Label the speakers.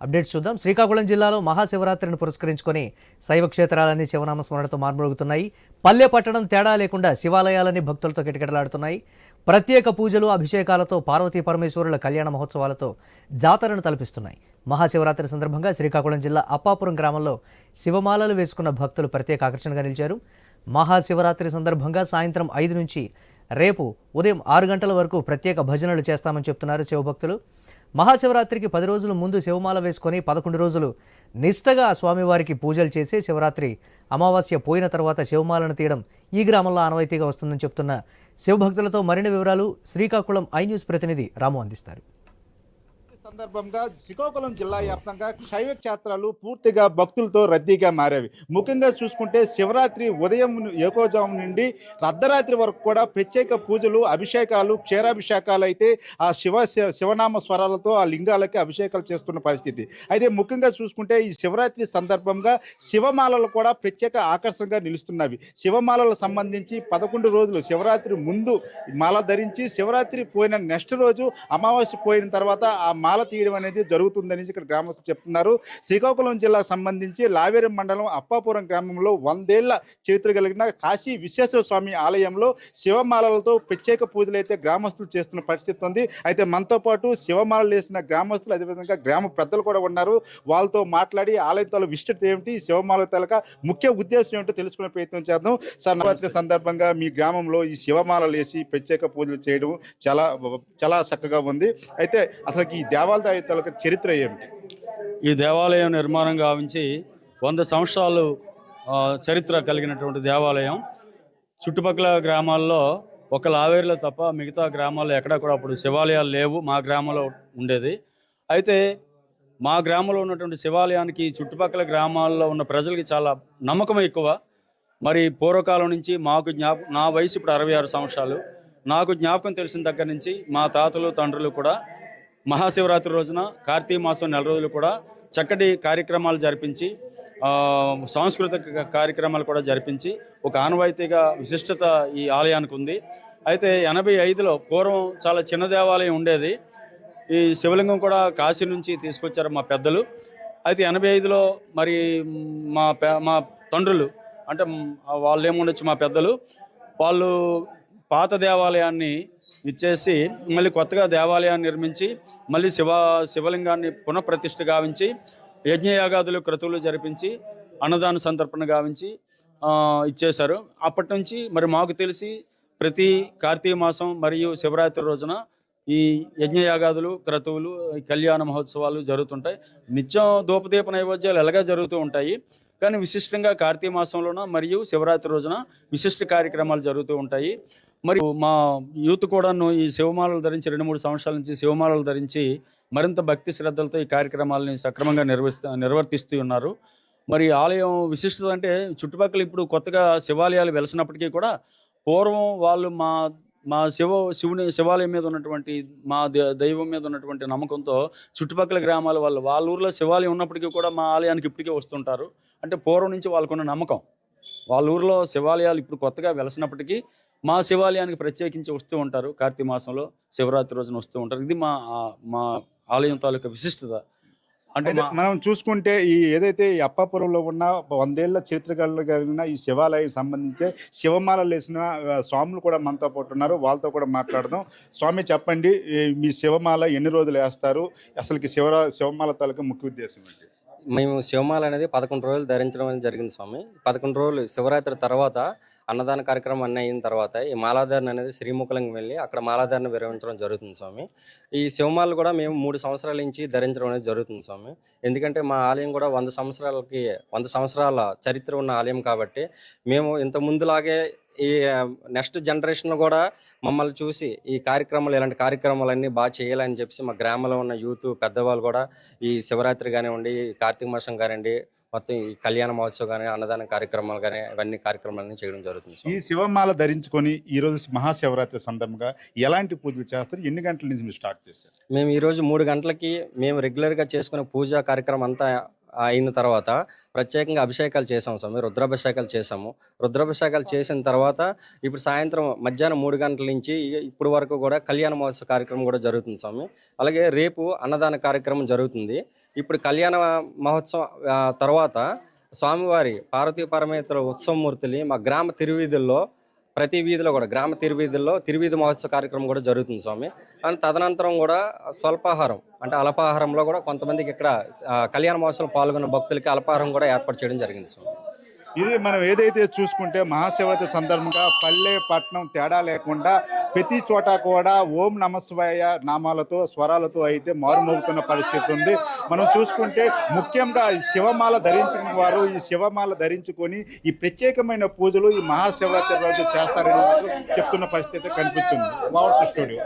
Speaker 1: Updates చూద్దాం. శ్రీకాకుళం జిల్లాలో మహాశివరాత్రిని పురస్కరించుకొని శైవ క్షేత్రాలన్నీ శివనామ స్మరణతో మార్మోగుతున్నాయి. పల్లె పట్టణం తేడా లేకుండా శివాలయాలన్నీ భక్తులతో కిటకిటలాడుతున్నాయి. ప్రత్యేక పూజలు, అభిషేకాలతో, పార్వతీ పరమేశ్వరుల కళ్యాణ మహోత్సవాలతో జాతరను తలపిస్తున్నాయి. మహాశివరాత్రి సందర్భంగా శ్రీకాకుళం జిల్లా అప్పాపురం గ్రామంలో శివమాలలు వేసుకున్న భక్తులు ప్రత్యేక ఆకర్షణగా నిలిచారు. మహాశివరాత్రి సందర్భంగా సాయంత్రం 5 నుంచి రేపు ఉదయం 6 గంటల వరకు ప్రత్యేక భజనలు చేస్తామని చెప్తున్నారు శివభక్తులు. మహాశివరాత్రికి 10 రోజుల ముందు శివమాల వేసుకొని 11 రోజులు నిష్టగా స్వామివారికి పూజలు చేసి శివరాత్రి అమావాస్య పోయిన తర్వాత శివమాలను తీయడం ఈ గ్రామంలో ఆనవాయితీగా వస్తుందని చెప్తున్న శివభక్తులతో మరిన్ని వివరాలు శ్రీకాకుళం ఐ న్యూస్ ప్రతినిధి రాము అందిస్తారు.
Speaker 2: సందర్భంగా శ్రీకాకుళం జిల్లా వ్యాప్తంగా శైవ క్షేత్రాలు పూర్తిగా భక్తులతో రద్దీగా మారేవి. ముఖ్యంగా చూసుకుంటే శివరాత్రి ఉదయం ఏకోజాము నుండి అర్ధరాత్రి వరకు కూడా ప్రత్యేక పూజలు, అభిషేకాలు, క్షీరాభిషేకాలు అయితే ఆ శివనామ స్వరాలతో ఆ లింగాలకి అభిషేకాలు చేస్తున్న పరిస్థితి. అయితే ముఖ్యంగా చూసుకుంటే ఈ శివరాత్రి సందర్భంగా శివమాలలు కూడా ప్రత్యేక ఆకర్షణగా నిలుస్తున్నవి. శివమాలలకు సంబంధించి 11 రోజులు శివరాత్రి ముందు మాల ధరించి శివరాత్రి పోయిన నెక్స్ట్ రోజు అమావాస్య పోయిన తర్వాత ఆ మాల తీయడం అనేది జరుగుతుందని ఇక్కడ గ్రామస్తులు చెప్తున్నారు. శ్రీకాకుళం జిల్లాకు సంబంధించి లావేరి మండలం అప్పాపురం గ్రామంలో 100 ఏళ్ల చరిత్ర కలిగిన కాశీ విశ్వేశ్వర స్వామి ఆలయంలో శివమాలలతో ప్రత్యేక పూజలు అయితే గ్రామస్తులు చేస్తున్న పరిస్థితి ఉంది. అయితే మనతో పాటు శివమాలలు వేసిన గ్రామస్తులు, అదేవిధంగా గ్రామ పెద్దలు కూడా ఉన్నారు. వాళ్ళతో మాట్లాడి ఆలయంతో విశిష్టత ఏమిటి, శివమాల తలక ముఖ్య ఉద్దేశం ఏమిటో తెలుసుకునే ప్రయత్నం చేద్దాం. సార్, నవరాత్రి సందర్భంగా మీ గ్రామంలో ఈ శివమాలలు వేసి ప్రత్యేక పూజలు చేయడం చాలా చాలా చక్కగా ఉంది. అయితే అసలు ఈ దేవాలయ తాలూకా చరిత్ర ఏమిటి?
Speaker 3: ఈ దేవాలయం నిర్మాణం గావించి 100 సంవత్సరాలు చరిత్ర కలిగినటువంటి దేవాలయం. చుట్టుపక్కల గ్రామాల్లో ఒక లావేరులో తప్ప మిగతా గ్రామాల్లో ఎక్కడా కూడా అప్పుడు శివాలయాలు లేవు. మా గ్రామంలో ఉండేది. అయితే మా గ్రామంలో ఉన్నటువంటి శివాలయానికి చుట్టుపక్కల గ్రామాల్లో ఉన్న ప్రజలకి చాలా నమ్మకం ఎక్కువ. మరి పూర్వకాలం నుంచి మాకు నా వయసు ఇప్పుడు 66 సంవత్సరాలు. నాకు జ్ఞాపకం తెలిసిన దగ్గర నుంచి మా తాతలు, తండ్రులు కూడా మహాశివరాత్రి రోజున కార్తీక మాసం 4 రోజులు కూడా చక్కటి కార్యక్రమాలు జరిపించి, సాంస్కృతిక కార్యక్రమాలు కూడా జరిపించి ఒక ఆనవాయితీగా విశిష్టత ఈ ఆలయానికి ఉంది. అయితే 85లో పూర్వం చాలా చిన్న దేవాలయం ఉండేది. ఈ శివలింగం కూడా కాశీ నుంచి తీసుకొచ్చారు మా పెద్దలు. అయితే 85లో మరి మా తండ్రులు, అంటే వాళ్ళు ఏముండొచ్చు, మా పెద్దలు వాళ్ళు పాత దేవాలయాన్ని ఇచ్చేసి మళ్ళీ కొత్తగా దేవాలయాన్ని నిర్మించి మళ్ళీ శివలింగాన్ని పునఃప్రతిష్ఠ గావించి యజ్ఞయాగాదులు, క్రతువులు జరిపించి అన్నదాన సంతర్పణ గావించి ఇచ్చేశారు. అప్పటి నుంచి మరి మాకు తెలిసి ప్రతి కార్తీక మాసం మరియు శివరాత్రి రోజున ఈ యజ్ఞయాగాదులు, క్రతువులు, కళ్యాణ మహోత్సవాలు జరుగుతుంటాయి. నిత్యం ధూపదీప నైవేద్యాలు ఎలాగా జరుగుతూ ఉంటాయి. కానీ విశిష్టంగా కార్తీక మాసంలోన మరియు శివరాత్రి రోజున విశిష్ట కార్యక్రమాలు జరుగుతూ ఉంటాయి. మరి మా యూత్ కూడాను ఈ శివమాలలు ధరించి 2-3 సంవత్సరాల నుంచి శివమాలలు ధరించి మరింత భక్తి శ్రద్ధలతో ఈ కార్యక్రమాలని సక్రమంగా నిర్వర్తిస్తూ ఉన్నారు. మరి ఆలయం విశిష్టత అంటే చుట్టుపక్కల ఇప్పుడు కొత్తగా శివాలయాలు వెలిసినప్పటికీ కూడా పూర్వం వాళ్ళు మా శివాలయం మీద ఉన్నటువంటి, మా దైవం మీద ఉన్నటువంటి నమ్మకంతో చుట్టుపక్కల గ్రామాల వాళ్ళ ఊర్లో శివాలయం ఉన్నప్పటికీ కూడా మా ఆలయానికి ఇప్పటికే వస్తుంటారు. అంటే పూర్వం నుంచి వాళ్ళకున్న నమ్మకం. వాళ్ళ ఊర్లో శివాలయాలు ఇప్పుడు కొత్తగా వెలిసినప్పటికీ మా శివాలయానికి ప్రత్యేకించి వస్తూ ఉంటారు. కార్తీక మాసంలో శివరాత్రి రోజున వస్తూ ఉంటారు. ఇది మా ఆలయం తాలూకా విశిష్టత.
Speaker 2: అంటే మనం చూసుకుంటే ఈ ఏదైతే ఈ అప్పాపురంలో ఉన్న 100 ఏళ్ల చరిత్ర కలిగిన ఈ శివాలయం సంబంధించి శివమాలలు వేసిన స్వాములు కూడా మనతో పాటు ఉన్నారు. వాళ్ళతో కూడా మాట్లాడదాం. స్వామి, చెప్పండి, మీ శివమాల ఎన్ని రోజులు వేస్తారు? అసలుకి శివమాల తాలూకా ముఖ్య ఉద్దేశం ఏంటి?
Speaker 4: మేము శివమాల అనేది 11 రోజులు ధరించడం అనేది జరిగింది స్వామి. 11 రోజులు శివరాత్రి తర్వాత అన్నదాన కార్యక్రమం అన్నీ అయిన తర్వాత ఈ మాలాధారణ అనేది శ్రీముఖలింగం వెళ్ళి అక్కడ మాలాధారణ విరమించడం జరుగుతుంది స్వామి. ఈ శివమాలను కూడా మేము 3 సంవత్సరాల నుంచి ధరించడం అనేది జరుగుతుంది స్వామి. ఎందుకంటే మా ఆలయం కూడా 100 సంవత్సరాల చరిత్ర ఉన్న ఆలయం కాబట్టి మేము ఇంత ముందులాగే ఈ నెక్స్ట్ జనరేషన్ కూడా మమ్మల్ని చూసి ఈ కార్యక్రమాలు, ఇలాంటి కార్యక్రమాలన్నీ బాగా చేయాలని చెప్పి మా గ్రామంలో ఉన్న యూత్ పెద్దవాళ్ళు కూడా ఈ శివరాత్రి కానివ్వండి, కార్తీక మాసం కానివ్వండి, మొత్తం ఈ కళ్యాణ మహోత్సవం కానీ, అన్నదాన కార్యక్రమాలు కానీ ఇవన్నీ కార్యక్రమాలన్నీ చేయడం జరుగుతుంది.
Speaker 2: ఈ శివమాల ధరించుకొని ఈరోజు మహాశివరాత్రి సందర్భంగా ఎలాంటి పూజలు చేస్తారు? ఎన్ని గంటల నుంచి మీరు స్టార్ట్ చేస్తారు?
Speaker 4: మేము ఈరోజు 3 గంటలకి మేము రెగ్యులర్గా చేసుకునే పూజా కార్యక్రమం అంతా అయిన తర్వాత ప్రత్యేకంగా అభిషేకాలు చేసాము స్వామి, రుద్రాభిషేకాలు చేసాము. రుద్రాభిషేకాలు చేసిన తర్వాత ఇప్పుడు సాయంత్రం మధ్యాహ్నం 3 గంటల నుంచి ఇప్పుడు వరకు కూడా కళ్యాణ మహోత్సవ కార్యక్రమం కూడా జరుగుతుంది స్వామి. అలాగే రేపు అన్నదాన కార్యక్రమం జరుగుతుంది. ఇప్పుడు కళ్యాణ మహోత్సవం తర్వాత స్వామివారి పార్వతీ పరమేశ్వర ఉత్సవమూర్తులు మా గ్రామ తిరువీధుల్లో ప్రతి వీధిలో కూడా గ్రామ తిరువీధుల్లో తిరువీధి మహోత్సవ కార్యక్రమం కూడా జరుగుతుంది స్వామి. అండ్ తదనంతరం కూడా స్వల్పాహారం అంటే అల్పాహారంలో కూడా కొంతమందికి ఇక్కడ కళ్యాణ మహోత్సవం పాల్గొన్న భక్తులకి అల్పాహారం కూడా ఏర్పాటు చేయడం జరిగింది స్వామి.
Speaker 2: ఇది మనం ఏదైతే చూసుకుంటే మహాశివరాత్రి సందర్భంగా పల్లె పట్టణం తేడా లేకుండా ప్రతి చోట కూడా ఓం నమశివాయ నామాలతో స్వరాలతో అయితే మారుమోగుతున్న పరిస్థితి ఉంది. మనం చూసుకుంటే ముఖ్యంగా ఈ శివమాల ధరించిన వారు ఈ శివమాల ధరించుకొని ఈ ప్రత్యేకమైన పూజలు ఈ మహాశివరాత్రి రోజు చేస్తారని చెప్తున్న పరిస్థితి కనిపిస్తుంది. స్టూడియో.